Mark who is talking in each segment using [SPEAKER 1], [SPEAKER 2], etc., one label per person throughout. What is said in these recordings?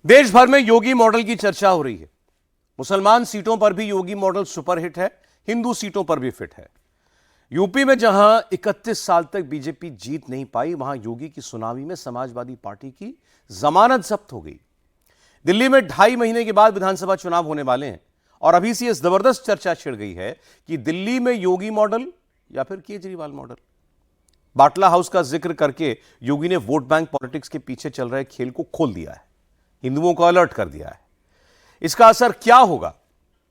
[SPEAKER 1] देश भर में योगी मॉडल की चर्चा हो रही है। मुसलमान सीटों पर भी योगी मॉडल सुपरहिट है, हिंदू सीटों पर भी फिट है। यूपी में जहां 31 साल तक बीजेपी जीत नहीं पाई, वहां योगी की सुनामी में समाजवादी पार्टी की जमानत जब्त हो गई। दिल्ली में 2.5 महीने के बाद विधानसभा चुनाव होने वाले हैं और अभी से यह जबरदस्त चर्चा छिड़ गई है कि दिल्ली में योगी मॉडल या फिर केजरीवाल मॉडल। बाटला हाउस का जिक्र करके योगी ने वोट बैंक पॉलिटिक्स के पीछे चल रहे खेल को खोल दिया है, हिंदुओं को अलर्ट कर दिया है। इसका असर क्या होगा?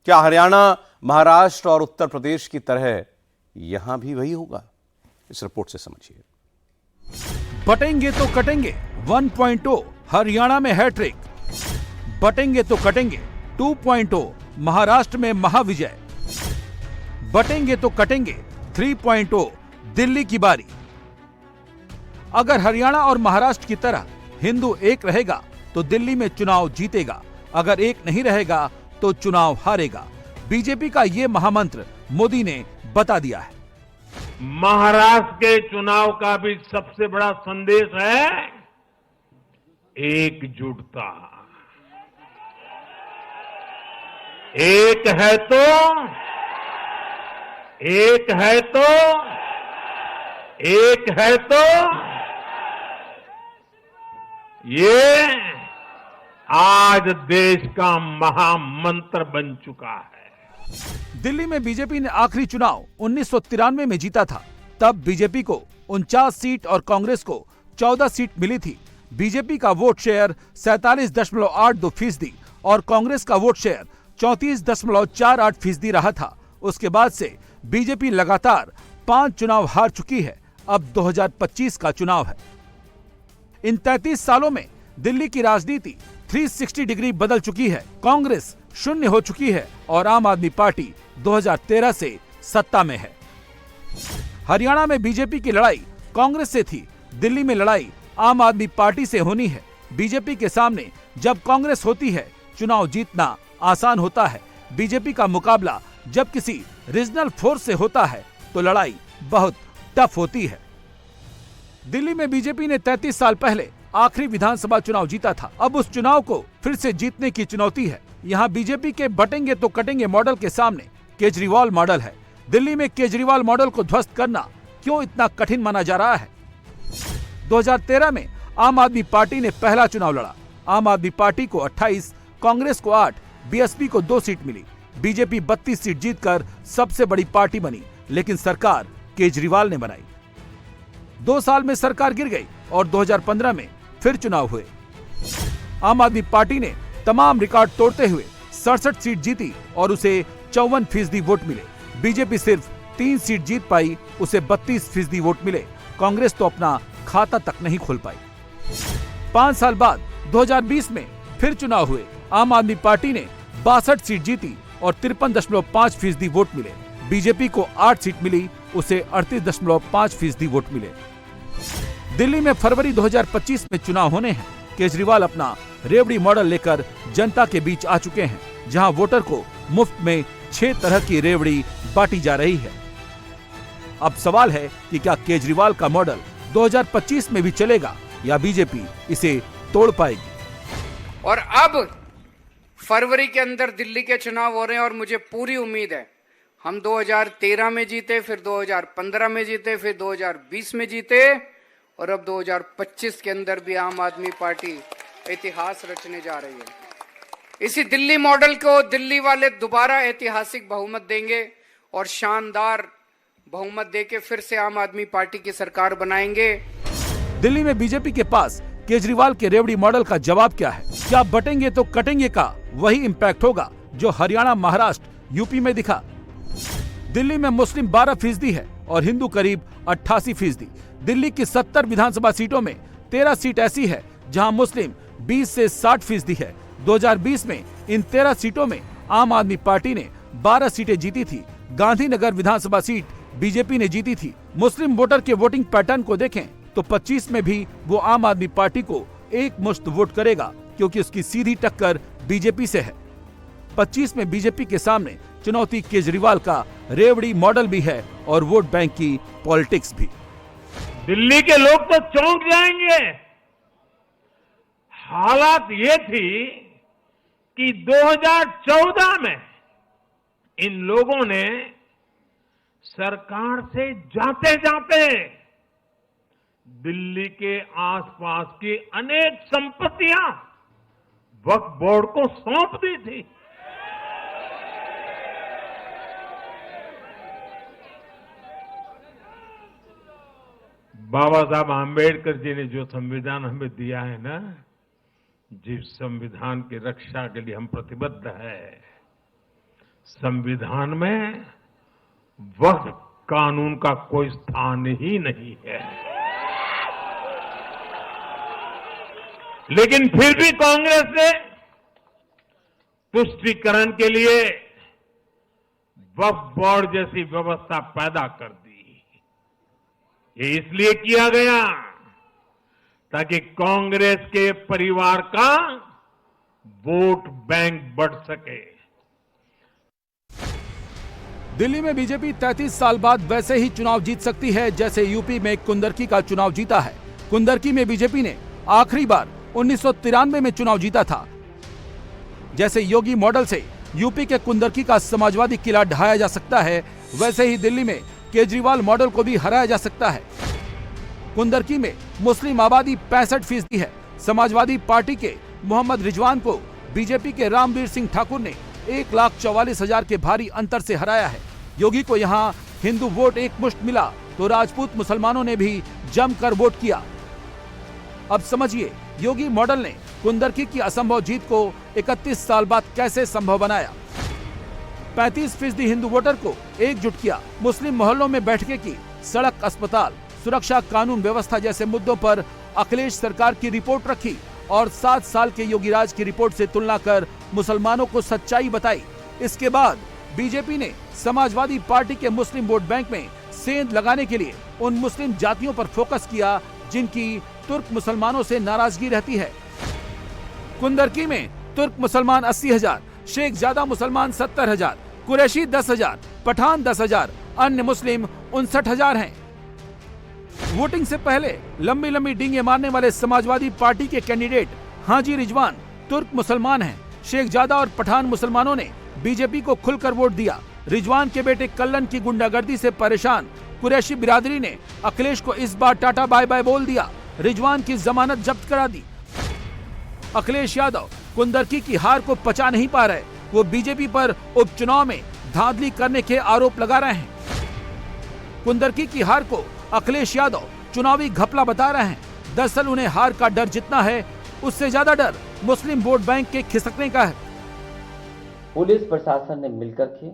[SPEAKER 1] क्या हरियाणा, महाराष्ट्र और उत्तर प्रदेश की तरह यहां भी वही होगा? इस रिपोर्ट से समझिए।
[SPEAKER 2] बटेंगे तो कटेंगे 1.0 हरियाणा में हैट्रिक, बटेंगे तो कटेंगे 2.0 महाराष्ट्र में महाविजय, बटेंगे तो कटेंगे 3.0 दिल्ली की बारी। अगर हरियाणा और महाराष्ट्र की तरह हिंदू एक रहेगा तो दिल्ली में चुनाव जीतेगा, अगर एक नहीं रहेगा तो चुनाव हारेगा। बीजेपी का ये महामंत्र मोदी ने बता दिया है।
[SPEAKER 3] महाराष्ट्र के चुनाव का भी सबसे बड़ा संदेश है एकजुटता। एक है तो एक है तो एक है तो ये आज देश का महामंत्र बन चुका है।
[SPEAKER 2] दिल्ली में बीजेपी ने आखिरी चुनाव 1993 में जीता था। तब बीजेपी को 49 सीट और कांग्रेस को 14 सीट मिली थी। बीजेपी का वोट शेयर 47.82% और कांग्रेस का वोट शेयर 34.48% रहा था। उसके बाद से बीजेपी लगातार 5 चुनाव हार चुकी है। अब 2025 का चुनाव है। इन 33 सालों में दिल्ली की राजनीति 360 डिग्री बदल चुकी है। कांग्रेस शून्य हो चुकी है और आम आदमी पार्टी 2013 से सत्ता में है। हरियाणा में बीजेपी की लड़ाई कांग्रेस से थी, दिल्ली में लड़ाई आम आदमी पार्टी से होनी है। बीजेपी के सामने जब कांग्रेस होती है, चुनाव जीतना आसान होता है। बीजेपी का मुकाबला जब किसी रीजनल फोर्स से होता है तो लड़ाई बहुत टफ होती है। दिल्ली में बीजेपी ने 33 साल पहले आखिरी विधानसभा चुनाव जीता था। अब उस चुनाव को फिर से जीतने की चुनौती है। यहाँ बीजेपी के बटेंगे तो कटेंगे मॉडल के सामने केजरीवाल मॉडल है। दिल्ली में केजरीवाल मॉडल को ध्वस्त करना क्यों इतना कठिन माना जा रहा है? 2013 में आम आदमी पार्टी ने पहला चुनाव लड़ा। आम आदमी पार्टी को 28, कांग्रेस को 8, बीएसपी को 2 सीट मिली। बीजेपी 32 सीट जीतकर सबसे बड़ी पार्टी बनी, लेकिन सरकार केजरीवाल ने बनाई। 2 साल में सरकार गिर गई और 2015 में फिर चुनाव हुए। आम आदमी पार्टी ने तमाम रिकॉर्ड तोड़ते हुए 67 सीट जीती और उसे 54% वोट मिले। बीजेपी सिर्फ 3 सीट जीत पाई, उसे 32% वोट मिले। कांग्रेस तो अपना खाता तक नहीं खोल पाई। 5 साल बाद 2020 में फिर चुनाव हुए। आम आदमी पार्टी ने 62 सीट जीती और 53.5% वोट मिले। बीजेपी को 8 सीट मिली, उसे 38.5% वोट मिले। दिल्ली में फरवरी 2025 में चुनाव होने हैं। केजरीवाल अपना रेवड़ी मॉडल लेकर जनता के बीच आ चुके हैं, जहां वोटर को मुफ्त में 6 तरह की रेवड़ी बांटी जा रही है। अब सवाल है कि क्या केजरीवाल का मॉडल 2025 में भी चलेगा या बीजेपी इसे तोड़ पाएगी?
[SPEAKER 4] और अब फरवरी के अंदर दिल्ली के चुनाव हो रहे हैं और मुझे पूरी उम्मीद है हम 2013 में जीते, फिर 2015 में जीते, फिर 2020 में जीते और अब 2025 के अंदर भी आम आदमी पार्टी इतिहास रचने जा रही है। इसी दिल्ली मॉडल को दिल्ली वाले दोबारा ऐतिहासिक बहुमत देंगे और शानदार बहुमत देके फिर से आम आदमी पार्टी की सरकार बनाएंगे।
[SPEAKER 2] दिल्ली में बीजेपी के पास केजरीवाल के रेवड़ी मॉडल का जवाब क्या है? क्या बटेंगे तो कटेंगे का वही इम्पैक्ट होगा जो हरियाणा, महाराष्ट्र, यूपी में दिखा? दिल्ली में मुस्लिम 12% है और हिंदू करीब 88%। दिल्ली की 70 विधानसभा सीटों में 13 सीट ऐसी है जहां मुस्लिम 20 से 60% है। 2020 में इन 13 सीटों में आम आदमी पार्टी ने 12 सीटें जीती थी। गांधीनगर विधानसभा सीट बीजेपी ने जीती थी। मुस्लिम वोटर के वोटिंग पैटर्न को देखें तो 25 में भी वो आम आदमी पार्टी को एक मुश्त वोट करेगा, क्योंकि उसकी सीधी टक्कर बीजेपी से है। 25 में बीजेपी के सामने चुनौती केजरीवाल का रेवड़ी मॉडल भी है और वोट बैंक की पॉलिटिक्स भी।
[SPEAKER 3] दिल्ली के लोग तो चौंक जाएंगे। हालात ये थी कि 2014 में इन लोगों ने सरकार से जाते जाते दिल्ली के आसपास की अनेक संपत्तियां वक्फ बोर्ड को सौंप दी थी। बाबा साहब आम्बेडकर जी ने जो संविधान हमें दिया है ना, जिस संविधान की रक्षा के लिए हम प्रतिबद्ध है, संविधान में वक्फ कानून का कोई स्थान ही नहीं है। लेकिन फिर भी कांग्रेस ने तुष्टीकरण के लिए वक्फ बोर्ड जैसी व्यवस्था पैदा कर दी। ये इसलिए किया गया ताकि कांग्रेस के परिवार का वोट बैंक बढ़ सके।
[SPEAKER 2] दिल्ली में बीजेपी 33 साल बाद वैसे ही चुनाव जीत सकती है जैसे यूपी में कुंदरकी का चुनाव जीता है। कुंदरकी में बीजेपी ने आखिरी बार 1993 में चुनाव जीता था। जैसे योगी मॉडल से यूपी के कुंदरकी का समाजवादी किला ढहाया जा सकता है, वैसे ही दिल्ली में केजरीवाल मॉडल को भी हराया जा सकता है। कुंदरकी में मुस्लिम आबादी 65% है। समाजवादी पार्टी के मोहम्मद रिजवान को बीजेपी के रामवीर सिंह ठाकुर ने 1,44,000 के भारी अंतर से हराया है। योगी को यहाँ हिंदू वोट एक मुश्त मिला तो राजपूत मुसलमानों ने भी जमकर वोट किया। अब समझिए योगी मॉडल ने कुंदरकी की असंभव जीत को 31 साल बाद कैसे संभव बनाया। 35% हिंदू वोटर को एकजुट किया। मुस्लिम मोहल्लों में बैठकें की। सड़क, अस्पताल, सुरक्षा, कानून व्यवस्था जैसे मुद्दों पर अखिलेश सरकार की रिपोर्ट रखी और 7 साल के योगी राज की रिपोर्ट से तुलना कर मुसलमानों को सच्चाई बताई। इसके बाद बीजेपी ने समाजवादी पार्टी के मुस्लिम वोट बैंक में सेंध लगाने के लिए उन मुस्लिम जातियों पर फोकस किया जिनकी तुर्क मुसलमानों से नाराजगी रहती है। कुंदरकी में तुर्क मुसलमान 80,000, शेख ज्यादा मुसलमान 70,000, कुरैशी 10,000, पठान 10,000, अन्य मुस्लिम 59,000 हैं। वोटिंग से पहले लंबी लंबी डींगे मारने वाले समाजवादी पार्टी के कैंडिडेट हाजी रिजवान तुर्क मुसलमान हैं। शेख ज्यादा और पठान मुसलमानों ने बीजेपी को खुलकर वोट दिया। रिजवान के बेटे कल्लन की गुंडागर्दी से परेशान कुरैशी बिरादरी ने अखिलेश को इस बार टाटा बाय बाय बोल दिया। रिजवान की जमानत जब्त करा दी। अखिलेश यादव कुंदरकी की हार को पचा नहीं पा रहे। वो बीजेपी पर उपचुनाव में धांधली करने के आरोप लगा रहे हैं। कुंदरकी की हार को अखिलेश यादव चुनावी घपला बता रहे हैं। दरअसल उन्हें हार का डर जितना है उससे ज्यादा डर मुस्लिम वोट बैंक के खिसकने का है।
[SPEAKER 5] पुलिस प्रशासन ने मिलकर के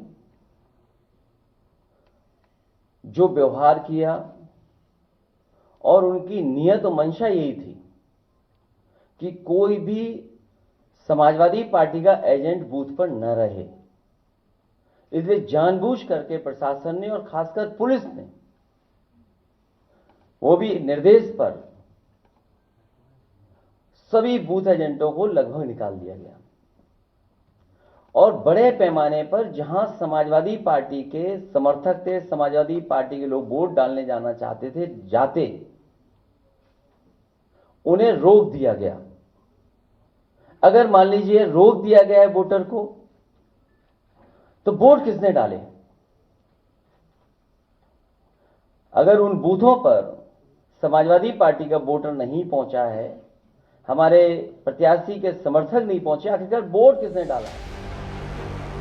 [SPEAKER 5] जो व्यवहार किया और उनकी नियत और मंशा यही थी कि कोई भी समाजवादी पार्टी का एजेंट बूथ पर न रहे, इसलिए जानबूझ करके प्रशासन ने और खासकर पुलिस ने वो भी निर्देश पर सभी बूथ एजेंटों को लगभग निकाल दिया गया और बड़े पैमाने पर जहां समाजवादी पार्टी के समर्थक थे, समाजवादी पार्टी के लोग वोट डालने जाना चाहते थे, जाते उन्हें रोक दिया गया। अगर मान लीजिए रोक दिया गया है वोटर को, तो वोट किसने डाले? अगर उन बूथों पर समाजवादी पार्टी का वोटर नहीं पहुंचा है, हमारे प्रत्याशी के समर्थक नहीं पहुंचे, आखिरकार वोट किसने डाला?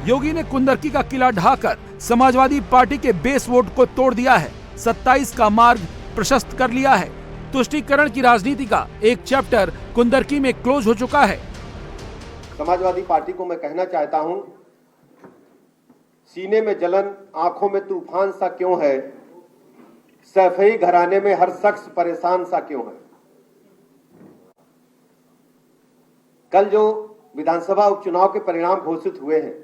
[SPEAKER 2] योगी ने कुंदरकी का किला ढाकर समाजवादी पार्टी के बेस वोट को तोड़ दिया है। 27 का मार्ग प्रशस्त कर लिया है। तुष्टीकरण की राजनीति का एक चैप्टर कुंदरकी में क्लोज हो चुका है।
[SPEAKER 6] समाजवादी पार्टी को मैं कहना चाहता हूं, सीने में जलन, आंखों में तूफान सा क्यों है? सैफई घराने में हर शख्स परेशान सा क्यों है? कल जो विधानसभा उपचुनाव के परिणाम घोषित हुए हैं,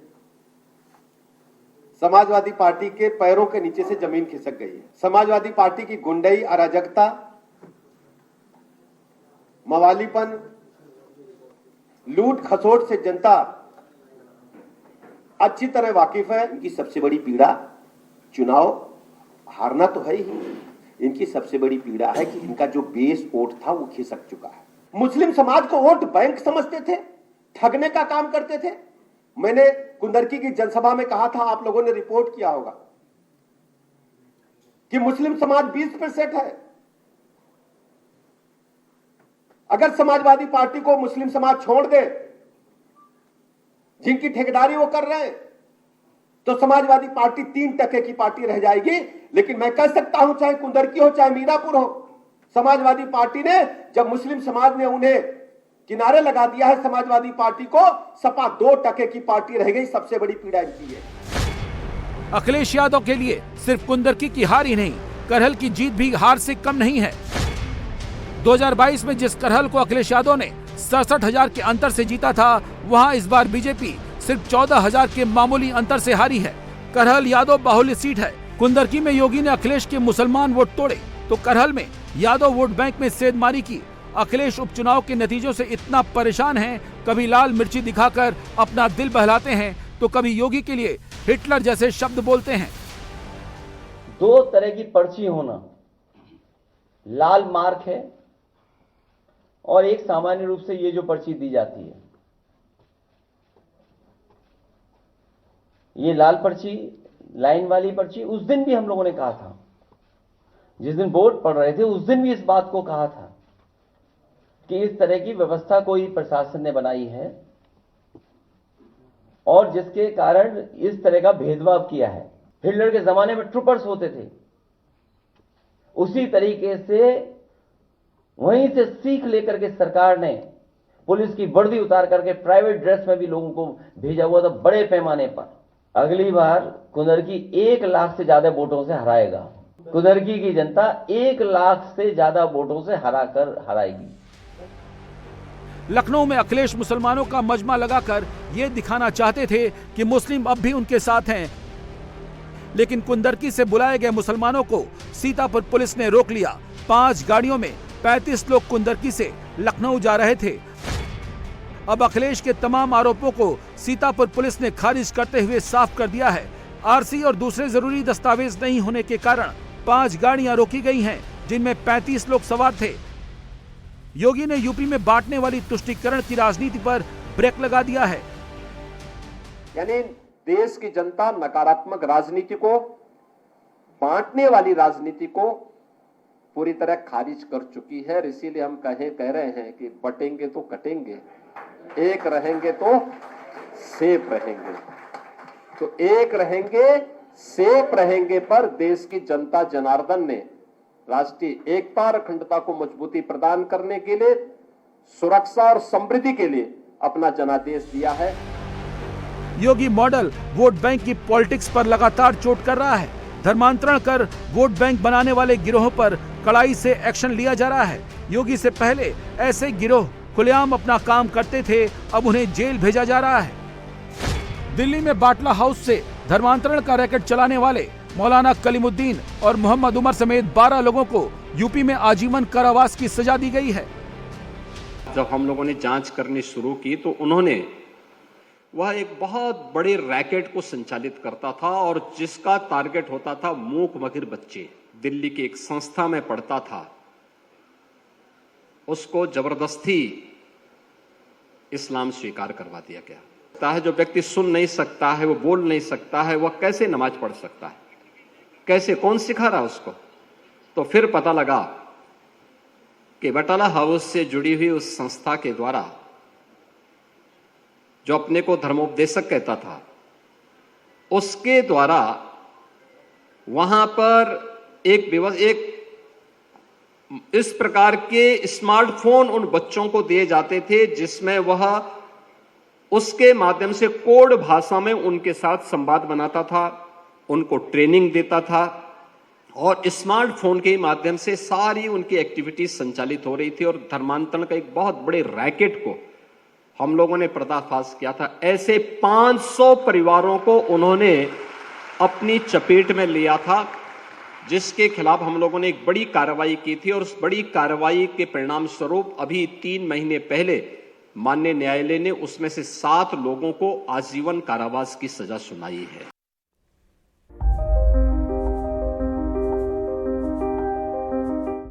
[SPEAKER 6] समाजवादी पार्टी के पैरों के नीचे से जमीन खिसक गई है। समाजवादी पार्टी की गुंडई, अराजकता, मवालीपन, लूट खसोट से जनता अच्छी तरह वाकिफ है। इनकी सबसे बड़ी पीड़ा चुनाव हारना तो है ही, इनकी सबसे बड़ी पीड़ा है कि इनका जो बेस वोट था वो खिसक चुका है। मुस्लिम समाज को वोट बैंक समझते थे, ठगने का काम करते थे। मैंने कुंदरकी की जनसभा में कहा था, आप लोगों ने रिपोर्ट किया होगा कि मुस्लिम समाज 20% है। अगर समाजवादी पार्टी को मुस्लिम समाज छोड़ दे, जिनकी ठेकेदारी वो कर रहे हैं, तो समाजवादी पार्टी 3% की पार्टी रह जाएगी। लेकिन मैं कह सकता हूं, चाहे कुंदरकी हो चाहे मीरापुर हो, समाजवादी पार्टी ने जब मुस्लिम समाज ने उन्हें किनारे लगा दिया है, समाजवादी पार्टी को सपा 2% की पार्टी रह गई। सबसे बड़ी पीड़ा इनकी है।
[SPEAKER 2] अखिलेश यादव के लिए सिर्फ कुंदरकी की हार ही नहीं, करहल की जीत भी हार से कम नहीं है। 2022 में जिस करहल को अखिलेश यादव ने 67,000 के अंतर से जीता था, वहां इस बार बीजेपी सिर्फ 14,000 के मामूली अंतर से हारी है। करहल यादव बाहुल्य सीट है। कुंदरकी में योगी ने अखिलेश के मुसलमान वोट तोड़े, तो करहल में यादव वोट बैंक में सेंधमारी की। अखिलेश उपचुनाव के नतीजों से इतना परेशान हैं, कभी लाल मिर्ची दिखाकर अपना दिल बहलाते हैं, तो कभी योगी के लिए हिटलर जैसे शब्द बोलते हैं।
[SPEAKER 5] 2 तरह की पर्ची होना, लाल मार्क है और एक सामान्य रूप से ये जो पर्ची दी जाती है, ये लाल पर्ची, लाइन वाली पर्ची। उस दिन भी हम लोगों ने कहा था, जिस दिन वोट पड़ रहे थे, उस दिन भी इस बात को कहा था कि इस तरह की व्यवस्था कोई प्रशासन ने बनाई है और जिसके कारण इस तरह का भेदभाव किया है। हिटलर के जमाने में ट्रूपर्स होते थे, उसी तरीके से वहीं से सीख लेकर के सरकार ने पुलिस की वर्दी उतार करके प्राइवेट ड्रेस में भी लोगों को भेजा हुआ था, बड़े पैमाने पर। अगली बार कुंदरकी 1 लाख से ज्यादा वोटों से हराएगा। कुंदरकी की जनता 1 लाख से ज्यादा वोटों से हराएगी।
[SPEAKER 2] लखनऊ में अखिलेश मुसलमानों का मजमा लगाकर ये दिखाना चाहते थे कि मुस्लिम अब भी उनके साथ हैं, लेकिन कुंदरकी से बुलाए गए मुसलमानों को सीतापुर पुलिस ने रोक लिया। 5 गाड़ियों में 35 लोग कुंदरकी से लखनऊ जा रहे थे। अब अखिलेश के तमाम आरोपों को सीतापुर पुलिस ने खारिज करते हुए साफ कर दिया है। आरसी और दूसरे जरूरी दस्तावेज नहीं होने के कारण 5 गाड़ियां रोकी गई हैं, जिनमें 35 लोग सवार थे। योगी ने यूपी में बांटने वाली तुष्टीकरण की राजनीति पर ब्रेक लगा दिया है।
[SPEAKER 6] यानी देश की जनता नकारात्मक राजनीति को, बांटने वाली राजनीति को पूरी तरह खारिज कर चुकी है। इसीलिए हम कह रहे हैं कि बटेंगे तो कटेंगे, एक रहेंगे तो सेफ रहेंगे। तो एक रहेंगे, सेफ रहेंगे पर देश की जनता जनार्दन ने राष्ट्रीय एकता और अखंडता को मजबूती प्रदान करने के लिए, सुरक्षा और समृद्धि के लिए अपना जनादेश दिया है।
[SPEAKER 2] योगी मॉडल वोट बैंक की पॉलिटिक्स पर लगातार चोट कर रहा है। धर्मांतरण कर वोट बैंक बनाने वाले गिरोहों पर कड़ाई से एक्शन लिया जा रहा है। योगी से पहले ऐसे गिरोह खुलेआम अपना काम करते थे, अब उन्हें जेल भेजा जा रहा है। दिल्ली में बाटला हाउस से धर्मांतरण का रैकेट चलाने वाले मौलाना कलीमुद्दीन और मोहम्मद उमर समेत 12 लोगों को यूपी में आजीवन कारावास की सजा दी गई है।
[SPEAKER 7] जब हम लोगों ने जांच करनी शुरू की तो उन्होंने वह एक बहुत बड़े रैकेट को संचालित करता था और जिसका टारगेट होता था मूक बधिर बच्चे। दिल्ली की एक संस्था में पढ़ता था, उसको जबरदस्ती इस्लाम स्वीकार करवा दिया गया। जो व्यक्ति सुन नहीं सकता है, वो बोल नहीं सकता है, वह कैसे नमाज पढ़ सकता है? कैसे, कौन सिखा रहा उसको? तो फिर पता लगा कि बटाला हाउस से जुड़ी हुई उस संस्था के द्वारा, जो अपने को धर्मोपदेशक कहता था, उसके द्वारा वहां पर एक इस प्रकार के स्मार्टफोन उन बच्चों को दिए जाते थे जिसमें वह उसके माध्यम से कोड भाषा में उनके साथ संवाद बनाता था, उनको ट्रेनिंग देता था और स्मार्टफोन के माध्यम से सारी उनकी एक्टिविटीज संचालित हो रही थी। और धर्मांतरण का एक बहुत बड़े रैकेट को हम लोगों ने पर्दाफाश किया था। ऐसे 500 परिवारों को उन्होंने अपनी चपेट में लिया था, जिसके खिलाफ हम लोगों ने एक बड़ी कार्रवाई की थी। और उस बड़ी कार्रवाई के परिणाम स्वरूप अभी 3 महीने पहले माननीय न्यायालय ने उसमें से 7 लोगों को आजीवन कारावास की सजा सुनाई है।